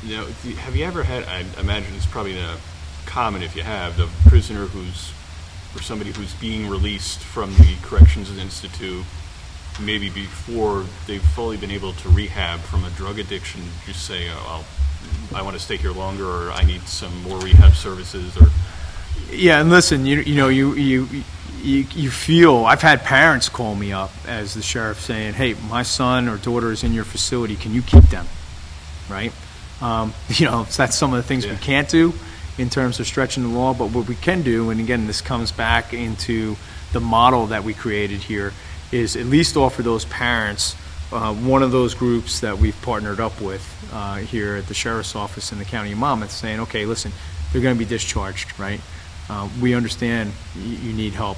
Now, have you ever had, I imagine it's probably not common if you have, the prisoner or somebody who's being released from the Corrections Institute, maybe before they've fully been able to rehab from a drug addiction, just say, oh, I want to stay here longer, or I need some more rehab services, or... Yeah, and listen, you feel, I've had parents call me up as the sheriff saying, hey, my son or daughter is in your facility, can you keep them, right? So that's some of the things we can't do in terms of stretching the law, but what we can do, and again, this comes back into the model that we created here, is at least offer those parents one of those groups that we've partnered up with here at the Sheriff's Office in the County of Monmouth, saying, okay, listen, they're going to be discharged, right? We understand you need help.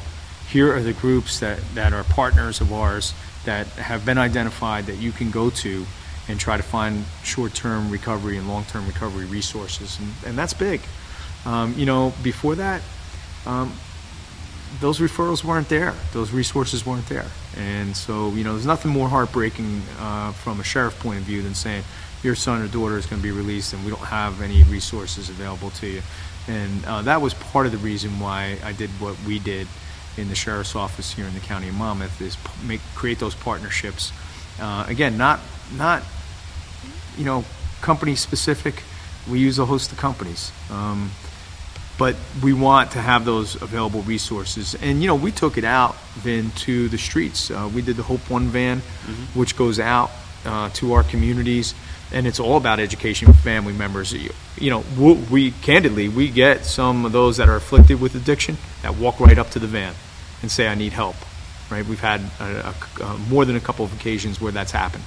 Here are the groups that are partners of ours that have been identified that you can go to and try to find short-term recovery and long-term recovery resources, and that's big. Before that, those referrals weren't there. Those resources weren't there. And so, there's nothing more heartbreaking from a sheriff point of view than saying your son or daughter is going to be released and we don't have any resources available to you. And that was part of the reason why I did what we did in the Sheriff's Office here in the County of Monmouth, is create those partnerships. Again, not company specific. We use a host of companies. But we want to have those available resources. And, we took it out then to the streets. We did the Hope One van, which goes out to our communities, and it's all about education for family members. We candidly, we get some of those that are afflicted with addiction that walk right up to the van and say, I need help, right? We've had more than a couple of occasions where that's happened.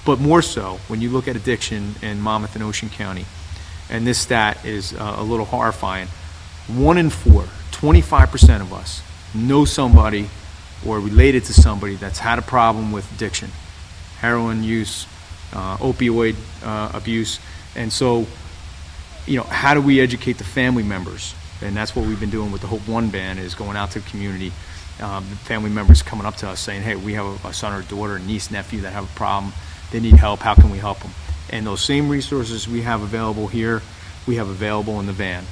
But more so, when you look at addiction in Monmouth and Ocean County, and this stat is a little horrifying, 1 in 4, 25% of us know somebody or related to somebody that's had a problem with addiction, heroin use, opioid abuse. And so, how do we educate the family members? And that's what we've been doing with the Hope One Band, is going out to the community. Family members coming up to us saying, hey, we have a son or daughter, a niece, nephew that have a problem. They need help. How can we help them? And those same resources we have available here, we have available in the van.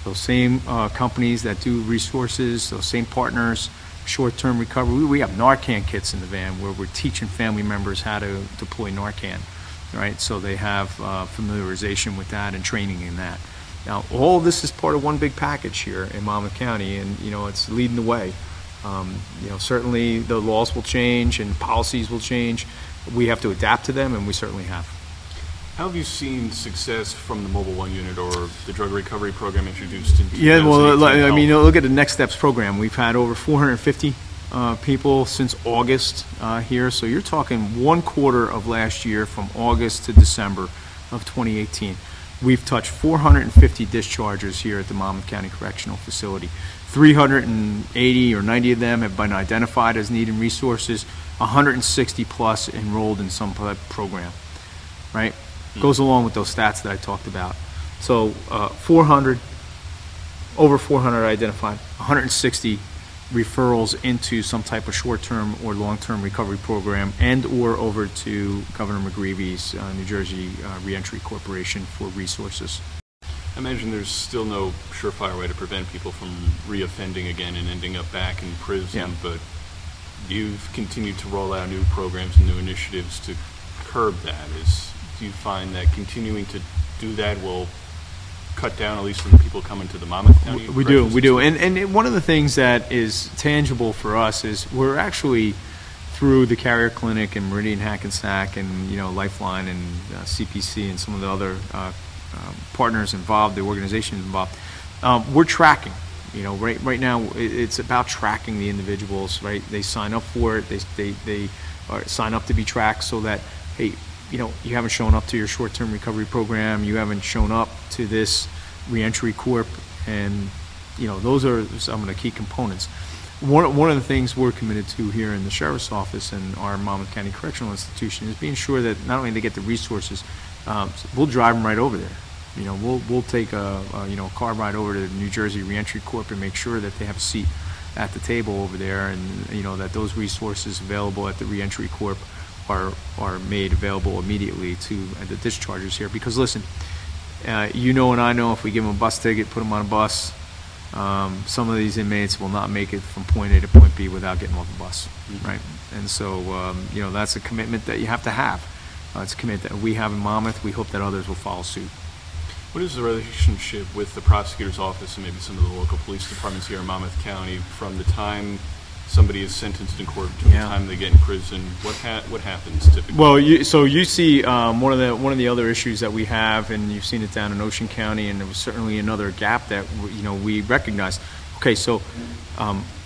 Those same companies that do resources, those same partners, short-term recovery, we have Narcan kits in the van where we're teaching family members how to deploy Narcan, right? So they have familiarization with that and training in that. Now, all of this is part of one big package here in Monmouth County, and it's leading the way. Certainly the laws will change and policies will change. We have to adapt to them, and we certainly have. How have you seen success from the Mobile One unit or the drug recovery program introduced in 2018? Yeah, well, look at the Next Steps program. We've had over 450 people since August here. So you're talking 1 quarter of last year, from August to December of 2018. We've touched 450 discharges here at the Monmouth County Correctional Facility. 380 or 90 of them have been identified as needing resources. 160 plus enrolled in some program, right? Goes along with those stats that I talked about. So over 400 identified, 160 referrals into some type of short-term or long-term recovery program, and or over to Governor McGreevy's New Jersey Reentry Corporation for resources. I imagine there's still no surefire way to prevent people from reoffending again and ending up back in prison, but you've continued to roll out new programs and new initiatives to curb that. Do you find that continuing to do that will cut down at least on the people coming to the Monmouth County? We do. And one of the things that is tangible for us is we're actually, through the Carrier Clinic and Meridian Hackensack and Lifeline and CPC and some of the other partners involved, the organizations involved, we're tracking. Right now it's about tracking the individuals. Right, they sign up for it. They sign up to be tracked, so that, hey, you haven't shown up to your short-term recovery program, you haven't shown up to this reentry corp, and those are some of the key components. One of the things we're committed to here in the Sheriff's Office and our Monmouth County Correctional Institution is being sure that not only they get the resources, we'll drive them right over there. We'll take a car ride over to the New Jersey Reentry Corp and make sure that they have a seat at the table over there, and that those resources available at the Reentry Corp are made available immediately to the dischargers here. Because listen, you know and I know, if we give them a bus ticket, put them on a bus, some of these inmates will not make it from point A to point B without getting off the bus, right? And so, you know, that's a commitment that you have to have. It's a commitment that we have in Monmouth. We hope that others will follow suit. What is the relationship with the prosecutor's office and maybe some of the local police departments here in Monmouth County from the time somebody is sentenced in court to the time they get in prison? What happens typically? Well, you see one of the other issues that we have, and you've seen it down in Ocean County, and there was certainly another gap that we recognize. Okay, so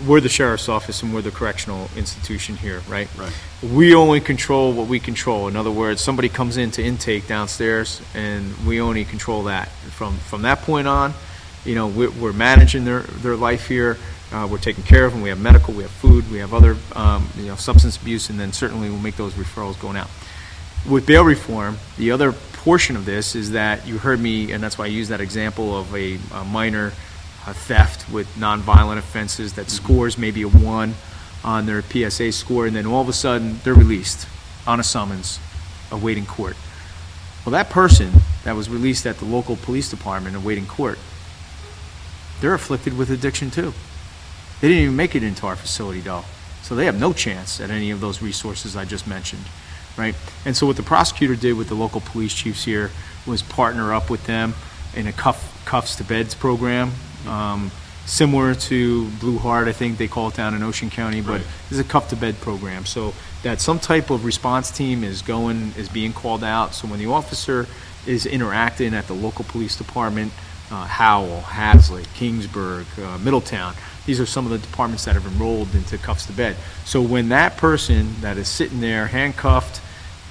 we're the sheriff's office and we're the correctional institution here, right? Right. We only control what we control. In other words, somebody comes into intake downstairs, and we only control that. From that point on, we're managing their life here. We're taking care of them. We have medical, we have food, we have other substance abuse, and then certainly we'll make those referrals going out. With bail reform, the other portion of this is that you heard me, and that's why I use that example of a minor theft with nonviolent offenses that scores maybe a 1 on their PSA score, and then all of a sudden they're released on a summons, awaiting court. Well, that person that was released at the local police department awaiting court, they're afflicted with addiction too. They didn't even make it into our facility, though. So they have no chance at any of those resources I just mentioned, right? And so what the prosecutor did with the local police chiefs here was partner up with them in a cuffs to beds program, similar to Blue Heart, I think they call it down in Ocean County, but it's a cuff to bed program. So that some type of response team is being called out. So when the officer is interacting at the local police department, Howell, Hadley, Kingsburg, Middletown, these are some of the departments that have enrolled into cuffs to bed. So when that person that is sitting there handcuffed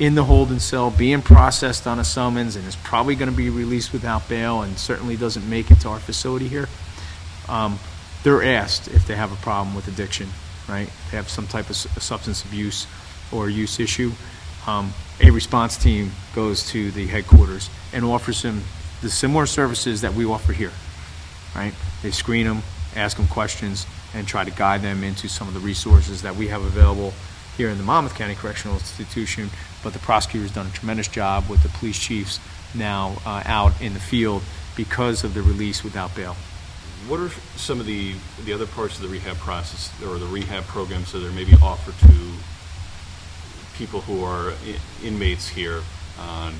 in the holding cell, being processed on a summons, and is probably going to be released without bail and certainly doesn't make it to our facility here, they're asked if they have a problem with addiction, right? They have some type of substance abuse or use issue. A response team goes to the headquarters and offers them the similar services that we offer here, right? They screen them, ask them questions, and try to guide them into some of the resources that we have available here in the Monmouth County Correctional Institution. But the prosecutor's done a tremendous job with the police chiefs now out in the field because of the release without bail. What are some of the other parts of the rehab process or the rehab programs that are maybe offered to people who are inmates here on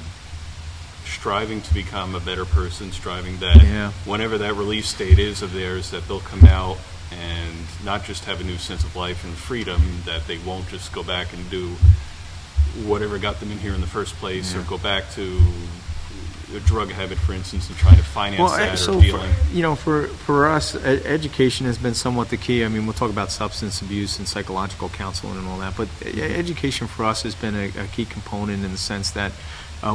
striving to become a better person, striving that whenever that release date is of theirs, that they'll come out and not just have a new sense of life and freedom, that they won't just go back and do whatever got them in here in the first place, or go back to a drug habit, for instance, and trying to finance that or dealing. For us, education has been somewhat the key. I mean, we'll talk about substance abuse and psychological counseling and all that, but education for us has been a key component in the sense that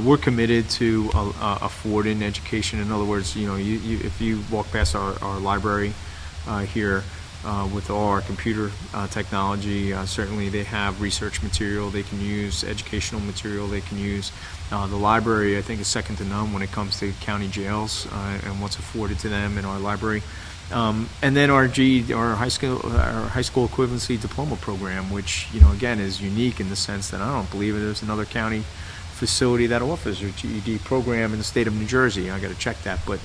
we're committed to affording education. In other words, if you walk past our library here with all our computer technology, certainly they have research material they can use, educational material they can use. The library, I think, is second to none when it comes to county jails and what's afforded to them in our library. And then our high school equivalency diploma program, which again is unique in the sense that I don't believe there's another county facility that offers a GED program in the state of New Jersey. I got to check that, but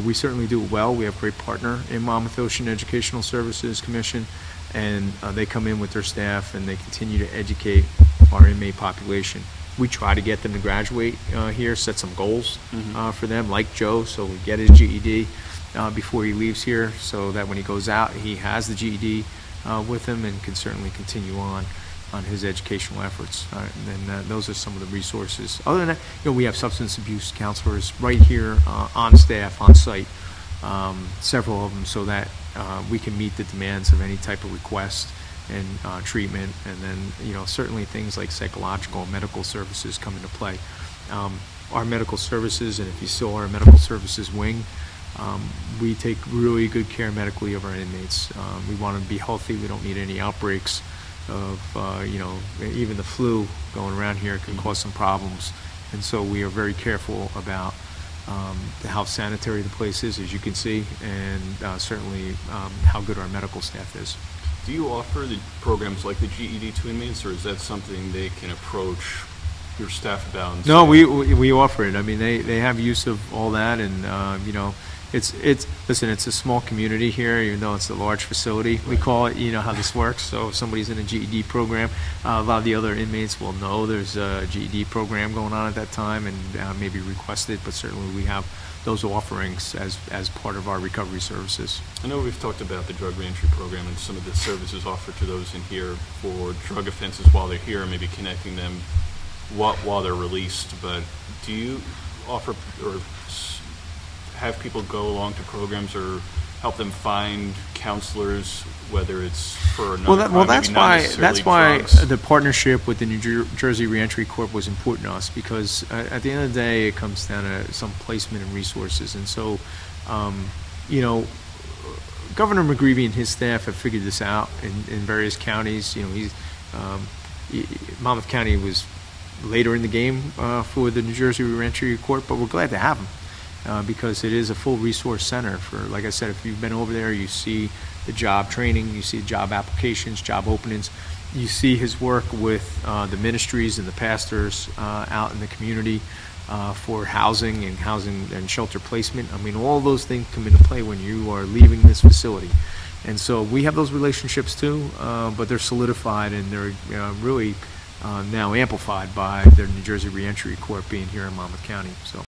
we certainly do it well. We have a great partner in Monmouth Ocean Educational Services Commission, and they come in with their staff and they continue to educate our inmate population. We try to get them to graduate here, set some goals for them, like Joe, so we get his GED before he leaves here, so that when he goes out, he has the GED with him and can certainly continue on his educational efforts. And those are some of the resources. Other than that, we have substance abuse counselors right here on staff, on site, several of them, so that we can meet the demands of any type of request and treatment. And then, certainly things like psychological and medical services come into play. Our medical services, and if you saw our medical services wing, we take really good care medically of our inmates. We want them to be healthy. We don't need any outbreaks of even the flu going around here can cause some problems, and so we are very careful about how sanitary the place is, as you can see, and certainly how good our medical staff is. Do you offer the programs like the GED to inmates, or is that something they can approach your staff about? And No, say, we offer it. I mean, they have use of all that, and you know, listen, it's a small community here, even though it's a large facility. We call it, you know how this works. So if somebody's in a GED program, a lot of the other inmates will know there's a GED program going on at that time, and maybe request it. But certainly we have those offerings as part of our recovery services. I know we've talked about the drug reentry program and some of the services offered to those in here for drug offenses while they're here, maybe connecting them while they're released. But do you offer or have people go along to programs or help them find counselors, whether it's for another crime, that's maybe not why necessarily drugs? the partnership with the New Jersey Reentry Corp was important to us, because at the end of the day, it comes down to some placement and resources. And so, you know, Governor McGreevey and his staff have figured this out in various counties. You know, Monmouth County was later in the game for the New Jersey Reentry Corp, but we're glad to have him. Because it is a full resource center for, like I said, if you've been over there, you see the job training, you see job applications, job openings, you see his work with the ministries and the pastors out in the community for housing and shelter placement. I mean, all those things come into play when you are leaving this facility. And so we have those relationships too, but they're solidified and they're really now amplified by the New Jersey Reentry Corp being here in Monmouth County. So.